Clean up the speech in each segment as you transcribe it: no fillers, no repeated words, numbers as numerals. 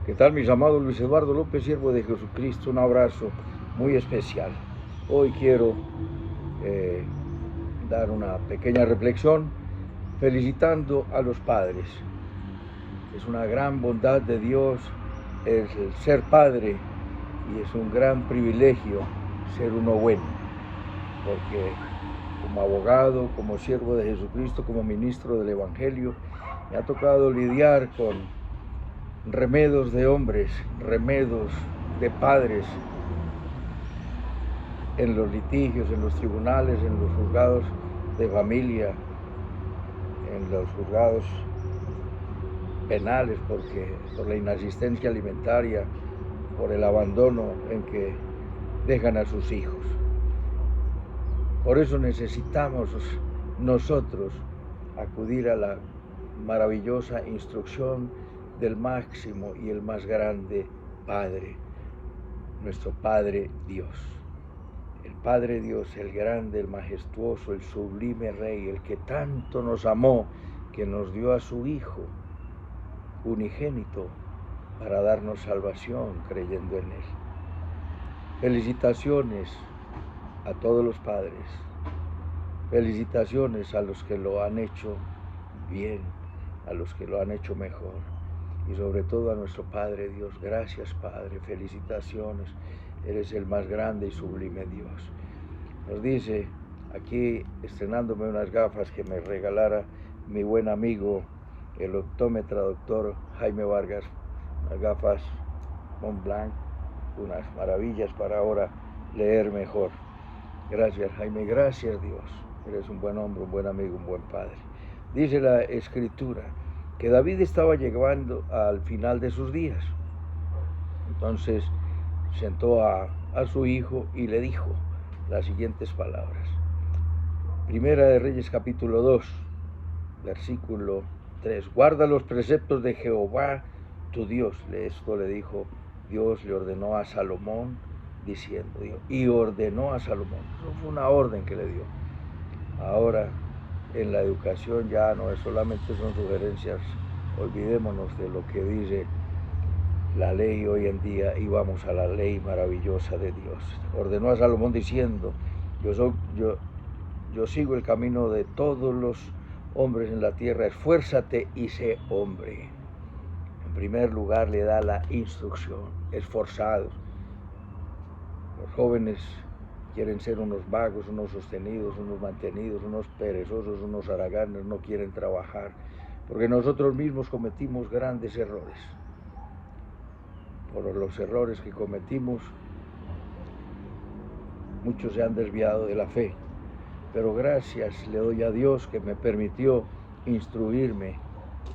¿Qué tal, mis amados? Luis Eduardo López, siervo de Jesucristo, un abrazo muy especial. Hoy quiero dar una pequeña reflexión felicitando a los padres. Es una gran bondad de Dios el ser padre y es un gran privilegio ser uno bueno, porque como abogado, como siervo de Jesucristo, como ministro del Evangelio, me ha tocado lidiar con remedos de hombres, remedos de padres en los litigios, en los tribunales, en los juzgados de familia, en los juzgados penales, porque por la inasistencia alimentaria, por el abandono en que dejan a sus hijos. Por eso necesitamos nosotros acudir a la maravillosa instrucción del máximo y el más grande Padre, nuestro Padre Dios. El Padre Dios, el grande, el majestuoso, el sublime Rey, el que tanto nos amó, que nos dio a su Hijo unigénito para darnos salvación creyendo en Él. Felicitaciones a todos los padres. Felicitaciones a los que lo han hecho bien, a los que lo han hecho mejor. Y sobre todo a nuestro Padre Dios. Gracias, Padre. Felicitaciones. Eres el más grande y sublime Dios. Nos dice aquí, estrenándome unas gafas que me regalara mi buen amigo, el optómetra doctor Jaime Vargas, unas gafas Montblanc, unas maravillas para ahora leer mejor. Gracias, Jaime. Gracias, Dios. Eres un buen hombre, un buen amigo, un buen padre. Dice la Escritura que David estaba llegando al final de sus días. Entonces sentó a su hijo y le dijo las siguientes palabras. Primera de Reyes capítulo 2, versículo 3. Guarda los preceptos de Jehová tu Dios. Esto le dijo Dios, le ordenó a Salomón diciendo, y ordenó a Salomón. Eso fue una orden que le dio. Ahora en la educación ya no es solamente son sugerencias, olvidémonos de lo que dice la ley hoy en día y vamos a la ley maravillosa de Dios. Ordenó a Salomón diciendo, yo sigo el camino de todos los hombres en la tierra, esfuérzate y sé hombre. En primer lugar le da la instrucción, esforzados. Los jóvenes quieren ser unos vagos, unos sostenidos, unos mantenidos, unos perezosos, unos haraganes, no quieren trabajar, porque nosotros mismos cometimos grandes errores. Por los errores que cometimos, muchos se han desviado de la fe, pero gracias le doy a Dios que me permitió instruirme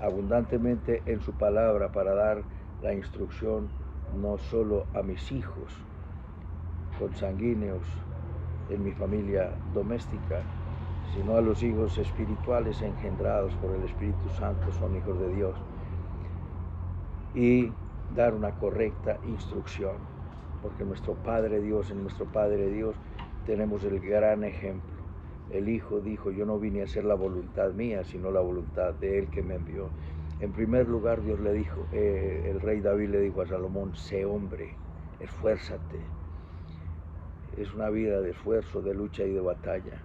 abundantemente en su palabra para dar la instrucción no solo a mis hijos consanguíneos en mi familia doméstica, sino a los hijos espirituales engendrados por el Espíritu Santo, son hijos de Dios, y dar una correcta instrucción, porque nuestro Padre Dios, en nuestro Padre Dios tenemos el gran ejemplo. El Hijo dijo, yo no vine a hacer la voluntad mía, sino la voluntad de Él que me envió. En primer lugar, Dios le dijo, el rey David le dijo a Salomón, sé hombre, esfuérzate. Es una vida de esfuerzo, de lucha y de batalla,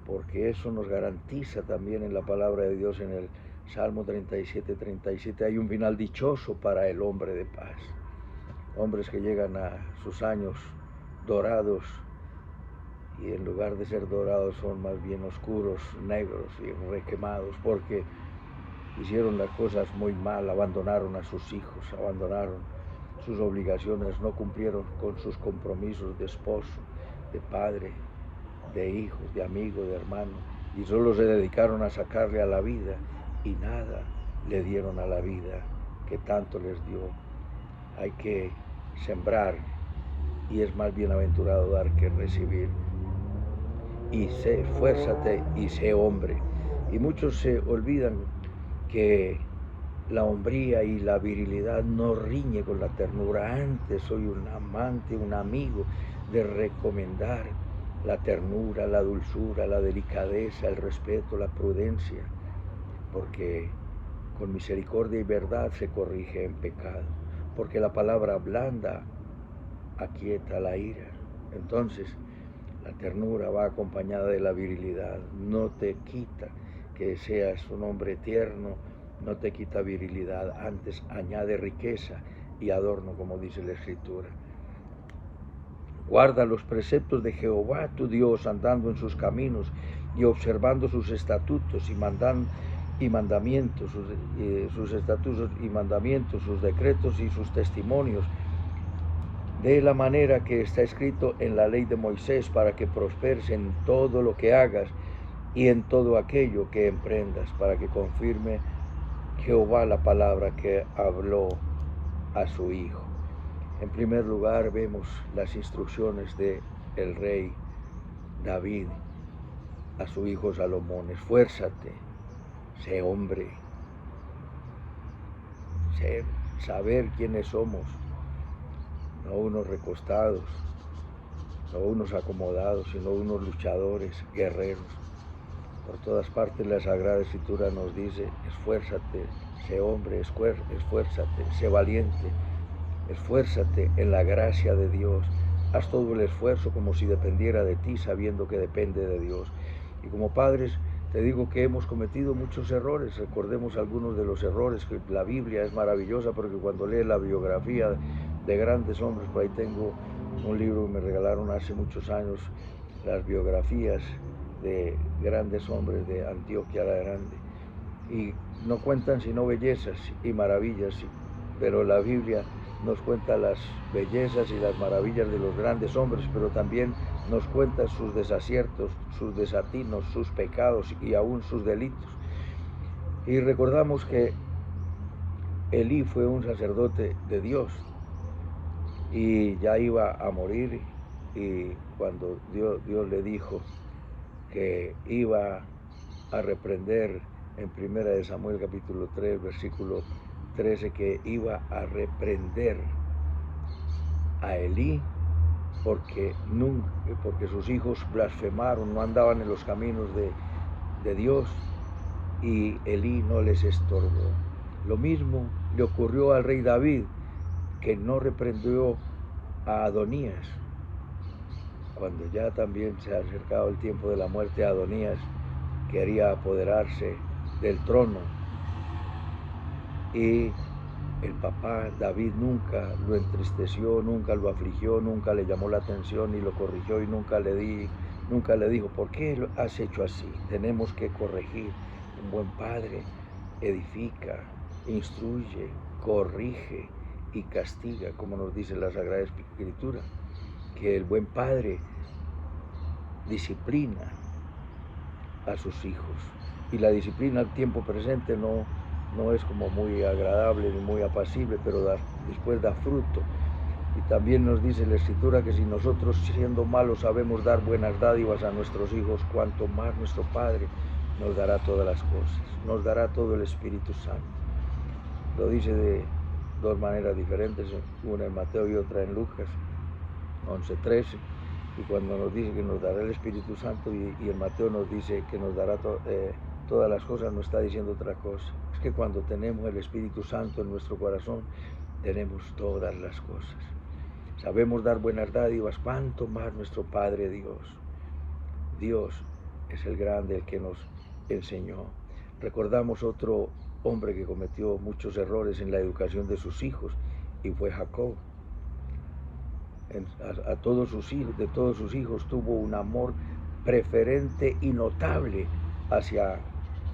porque eso nos garantiza también en la palabra de Dios, en el Salmo 37, hay un final dichoso para el hombre de paz. Hombres que llegan a sus años dorados y en lugar de ser dorados son más bien oscuros, negros y requemados, porque hicieron las cosas muy mal, abandonaron a sus hijos, abandonaron sus obligaciones, no cumplieron con sus compromisos de esposo, de padre, de hijos, de amigo, de hermano, y solo se dedicaron a sacarle a la vida y nada le dieron a la vida que tanto les dio. Hay que sembrar y es más bienaventurado dar que recibir. Y esfuérzate y sé hombre. Y muchos se olvidan que la hombría y la virilidad no riñe con la ternura. Antes soy un amante, un amigo de recomendar la ternura, la dulzura, la delicadeza, el respeto, la prudencia, porque con misericordia y verdad se corrige en pecado. porque la palabra blanda aquieta la ira. Entonces, la ternura va acompañada de la virilidad. No te quita que seas un hombre tierno, no te quita virilidad, antes añade riqueza y adorno, como dice la Escritura. Guarda los preceptos de Jehová tu Dios, andando en sus caminos y observando sus estatutos y mandamientos, sus estatutos y mandamientos, sus decretos y sus testimonios, de la manera que está escrito en la ley de Moisés, para que prosperes en todo lo que hagas y en todo aquello que emprendas, para que confirme Jehová la palabra que habló a su Hijo. En primer lugar, vemos las instrucciones del rey David a su hijo Salomón: esfuérzate, sé hombre, saber quiénes somos, no unos recostados, no unos acomodados, sino unos luchadores, guerreros. Por todas partes la Sagrada Escritura nos dice: esfuérzate, sé hombre, esfuérzate, sé valiente, esfuérzate en la gracia de Dios. Haz todo el esfuerzo como si dependiera de ti, sabiendo que depende de Dios. Y como padres, te digo que hemos cometido muchos errores. Recordemos algunos de los errores, que la Biblia es maravillosa, porque cuando lees la biografía de grandes hombres, por ahí tengo un libro que me regalaron hace muchos años, las biografías de grandes hombres de Antioquía la Grande, y no cuentan sino bellezas y maravillas, pero la Biblia nos cuenta las bellezas y las maravillas de los grandes hombres, pero también nos cuenta sus desaciertos, sus desatinos, sus pecados y aún sus delitos. Y recordamos que Elí fue un sacerdote de Dios y ya iba a morir, y cuando Dios le dijo que iba a reprender, en 1 Samuel capítulo 3, versículo 13, que iba a reprender a Elí porque sus hijos blasfemaron, no andaban en los caminos de Dios, y Elí no les estorbó. Lo mismo le ocurrió al rey David, que no reprendió a Adonías. Cuando ya también se ha acercado el tiempo de la muerte, Adonías quería apoderarse del trono, y el papá David nunca lo entristeció, nunca lo afligió, nunca le llamó la atención ni lo corrigió, y nunca le dijo: ¿por qué lo has hecho así? Tenemos que corregir. Un buen padre edifica, instruye, corrige y castiga, como nos dice la Sagrada Escritura, que el buen padre disciplina a sus hijos, y la disciplina al tiempo presente no es como muy agradable ni muy apacible, pero después da fruto. Y también nos dice la Escritura que si nosotros, siendo malos, sabemos dar buenas dádivas a nuestros hijos, cuanto más nuestro Padre nos dará todas las cosas, nos dará todo el Espíritu Santo. Lo dice de dos maneras diferentes, una en Mateo y otra en Lucas 11:13. Y cuando nos dice que nos dará el Espíritu Santo, y en Mateo nos dice que nos dará todas las cosas, no está diciendo otra cosa. Es que cuando tenemos el Espíritu Santo en nuestro corazón, tenemos todas las cosas. Sabemos dar buenas dádivas, cuanto más nuestro Padre Dios. Dios es el grande, el que nos enseñó. Recordamos otro hombre que cometió muchos errores en la educación de sus hijos, y fue Jacob. De todos sus hijos tuvo un amor preferente y notable hacia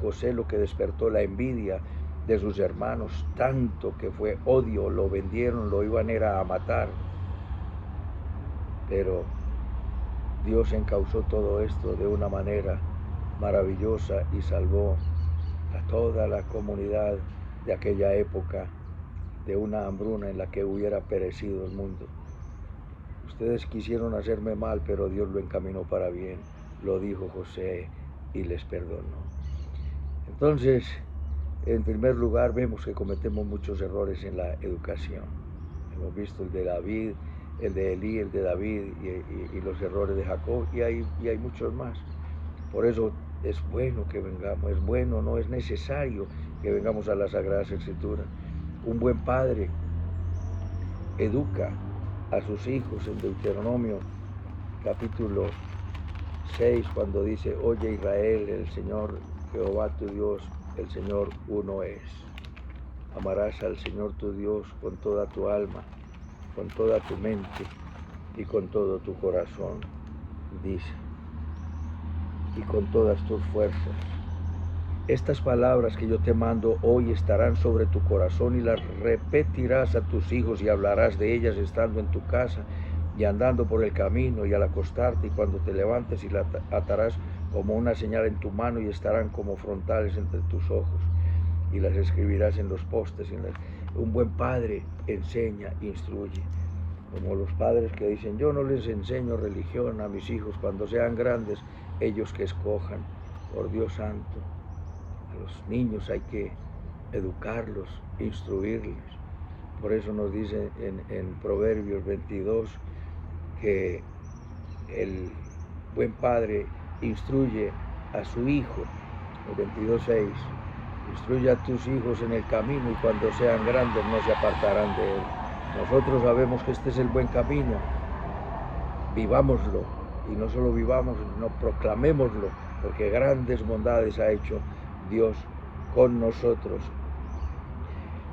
José, lo que despertó la envidia de sus hermanos, tanto que fue odio, lo vendieron, lo iban a matar. Pero Dios encauzó todo esto de una manera maravillosa y salvó a toda la comunidad de aquella época de una hambruna en la que hubiera perecido el mundo. Ustedes quisieron hacerme mal, pero Dios lo encaminó para bien, lo dijo José, y les perdonó. Entonces, en primer lugar, vemos que cometemos muchos errores en la educación. Hemos visto el de David, el de Elí, el de David, y los errores de Jacob, y hay muchos más. Por eso es bueno que vengamos, es bueno, no es necesario que vengamos a las Sagradas Escrituras. Un buen padre educa a sus hijos en Deuteronomio capítulo 6, cuando dice: oye Israel, el Señor Jehová tu Dios, el Señor uno es. Amarás al Señor tu Dios con toda tu alma, con toda tu mente y con todo tu corazón, dice, y con todas tus fuerzas. Estas palabras que yo te mando hoy estarán sobre tu corazón y las repetirás a tus hijos y hablarás de ellas estando en tu casa y andando por el camino y al acostarte y cuando te levantes, y las atarás como una señal en tu mano y estarán como frontales entre tus ojos y las escribirás en los postes. Un buen padre enseña, instruye, como los padres que dicen: yo no les enseño religión a mis hijos, cuando sean grandes ellos que escojan. Por Dios santo, a los niños hay que educarlos, instruirles. Por eso nos dice en Proverbios 22 que el buen padre instruye a su hijo. El 22:6: instruye a tus hijos en el camino y cuando sean grandes no se apartarán de él. Nosotros sabemos que este es el buen camino, vivámoslo, y no solo vivamos, no proclamémoslo, porque grandes bondades ha hecho Dios con nosotros.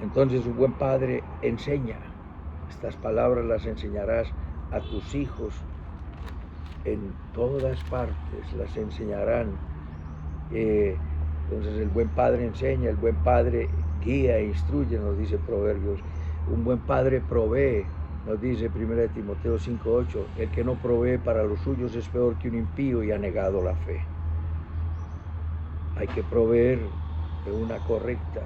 Entonces un buen padre enseña. Estas palabras las enseñarás a tus hijos en todas partes, las enseñarán. Entonces el buen padre enseña, el buen padre guía e instruye, nos dice Proverbios. Un buen padre provee, nos dice 1 Timoteo 5:8, el que no provee para los suyos es peor que un impío y ha negado la fe. Hay que proveer de una correcta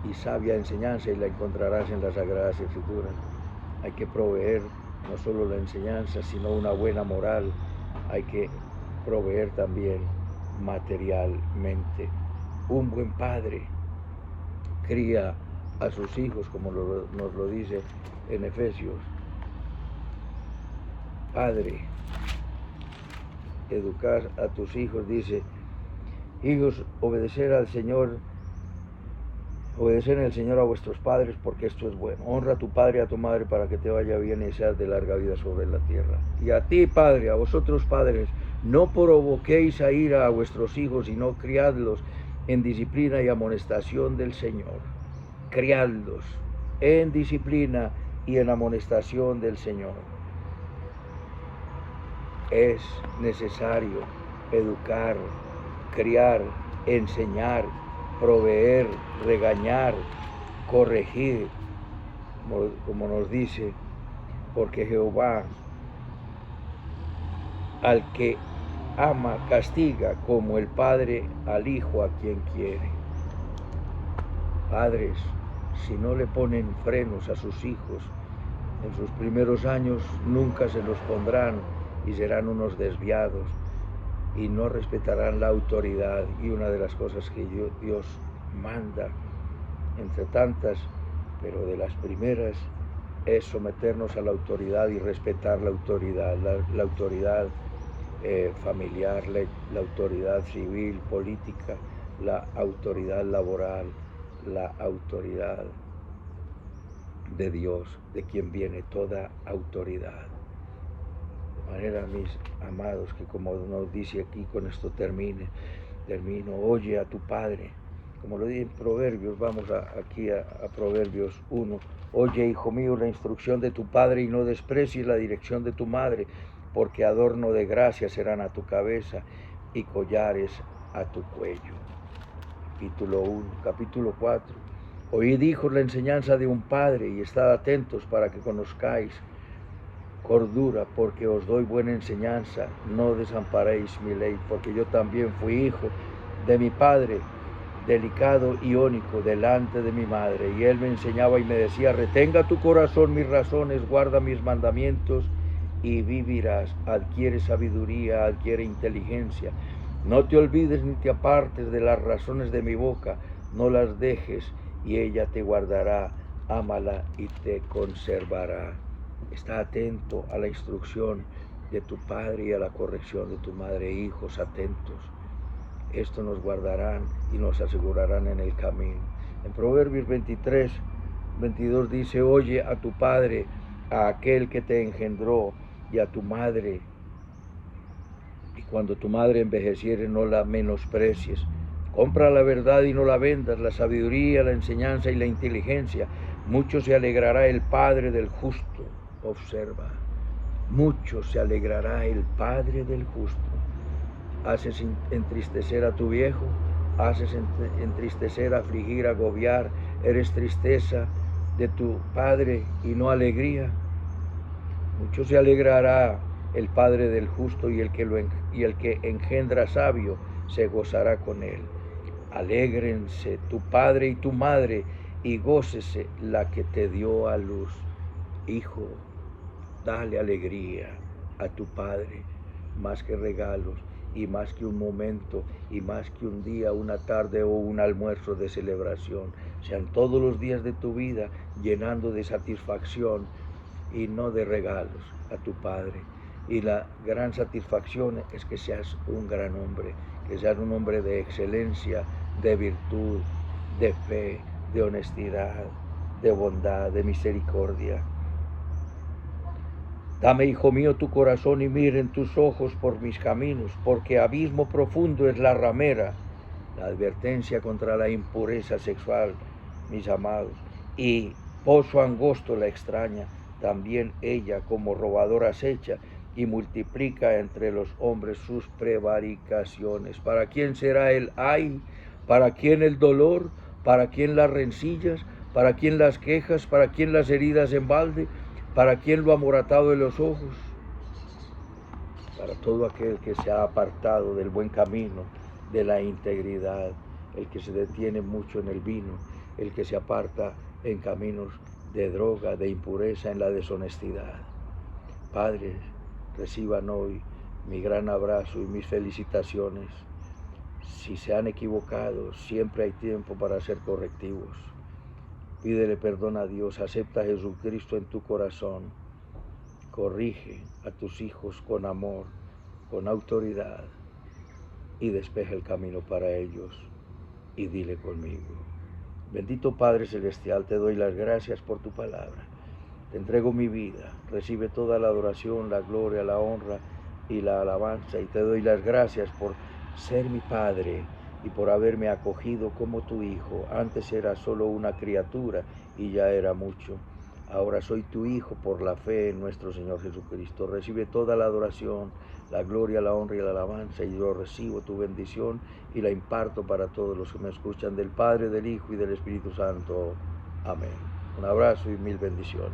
y sabia enseñanza, y la encontrarás en las Sagradas Escrituras. Hay que proveer no solo la enseñanza, sino una buena moral. Hay que proveer también materialmente. Un buen padre cría a sus hijos, como nos lo dice en Efesios. Padre, educar a tus hijos, dice: hijos, obedecer al Señor, obedecer en el Señor a vuestros padres, porque esto es bueno. Honra a tu padre y a tu madre para que te vaya bien y seas de larga vida sobre la tierra. Y a ti, padre, a vosotros padres, no provoquéis a ira a vuestros hijos, sino criadlos en disciplina y amonestación del Señor. Criadlos en disciplina y en amonestación del Señor. Es necesario educar, criar, enseñar, proveer, regañar, corregir, como nos dice, porque Jehová al que ama castiga, como el padre al hijo a quien quiere. Padres, si no le ponen frenos a sus hijos en sus primeros años, nunca se los pondrán y serán unos desviados y no respetarán la autoridad. Y una de las cosas que Dios manda, entre tantas, pero de las primeras, es someternos a la autoridad y respetar la autoridad, la autoridad familiar, la autoridad civil, política, la autoridad laboral, la autoridad de Dios, de quien viene toda autoridad. De manera, mis amados, que como nos dice aquí, con esto termino, oye a tu padre, como lo dice en Proverbios. Vamos aquí a Proverbios 1. Oye, hijo mío, la instrucción de tu padre y no desprecies la dirección de tu madre, porque adorno de gracia serán a tu cabeza y collares a tu cuello. Capítulo 1, capítulo 4. Oíd, hijos, la enseñanza de un padre y estad atentos para que conozcáis cordura, porque os doy buena enseñanza. No desamparéis mi ley, porque yo también fui hijo de mi padre, delicado y único delante de mi madre, y él me enseñaba y me decía: retenga tu corazón mis razones, guarda mis mandamientos y vivirás. Adquiere sabiduría, adquiere inteligencia. No te olvides ni te apartes de las razones de mi boca, no las dejes y ella te guardará. Ámala y te conservará. Está atento a la instrucción de tu padre y a la corrección de tu madre. Hijos, atentos. Esto nos guardarán y nos asegurarán en el camino. En Proverbios 23:22 dice: oye a tu padre a aquel que te engendró y a tu madre. Y cuando tu madre envejeciere, no la menosprecies. Compra la verdad y no la vendas, la sabiduría, la enseñanza y la inteligencia. Mucho se alegrará el Padre del justo. Observa, mucho se alegrará el Padre del justo. Haces entristecer a tu viejo, haces entristecer, afligir, agobiar. Eres tristeza de tu Padre y no alegría. Mucho se alegrará el Padre del justo y el que engendra sabio se gozará con él. Alégrense tu padre y tu madre y gócese la que te dio a luz. Hijo, dale alegría a tu padre, más que regalos y más que un momento y más que un día, una tarde o un almuerzo de celebración. Sean todos los días de tu vida llenando de satisfacción y no de regalos a tu Padre. Y la gran satisfacción es que seas un gran hombre, que seas un hombre de excelencia, de virtud, de fe, de honestidad, de bondad, de misericordia. Dame, hijo mío, tu corazón y miren tus ojos por mis caminos, porque abismo profundo es la ramera, la advertencia contra la impureza sexual, mis amados, y pozo angosto la extraña, también ella como robadora acecha y multiplica entre los hombres sus prevaricaciones. ¿Para quién será el ay? ¿Para quién el dolor? ¿Para quién las rencillas? ¿Para quién las quejas? ¿Para quién las heridas en balde? ¿Para quién lo amoratado de los ojos? Para todo aquel que se ha apartado del buen camino, de la integridad, el que se detiene mucho en el vino, el que se aparta en caminos de droga, de impureza, en la deshonestidad. Padres, reciban hoy mi gran abrazo y mis felicitaciones. Si se han equivocado, siempre hay tiempo para hacer correctivos. Pídele perdón a Dios, acepta a Jesucristo en tu corazón. Corrige a tus hijos con amor, con autoridad, y despeja el camino para ellos. Y dile conmigo: bendito Padre Celestial, te doy las gracias por tu palabra. Te entrego mi vida, recibe toda la adoración, la gloria, la honra y la alabanza, y te doy las gracias por ser mi Padre y por haberme acogido como tu hijo. Antes era solo una criatura y ya era mucho. Ahora soy tu hijo por la fe en nuestro Señor Jesucristo. Recibe toda la adoración, la gloria, la honra y la alabanza, y yo recibo tu bendición y la imparto para todos los que me escuchan, del Padre, del Hijo y del Espíritu Santo. Amén. Un abrazo y mil bendiciones.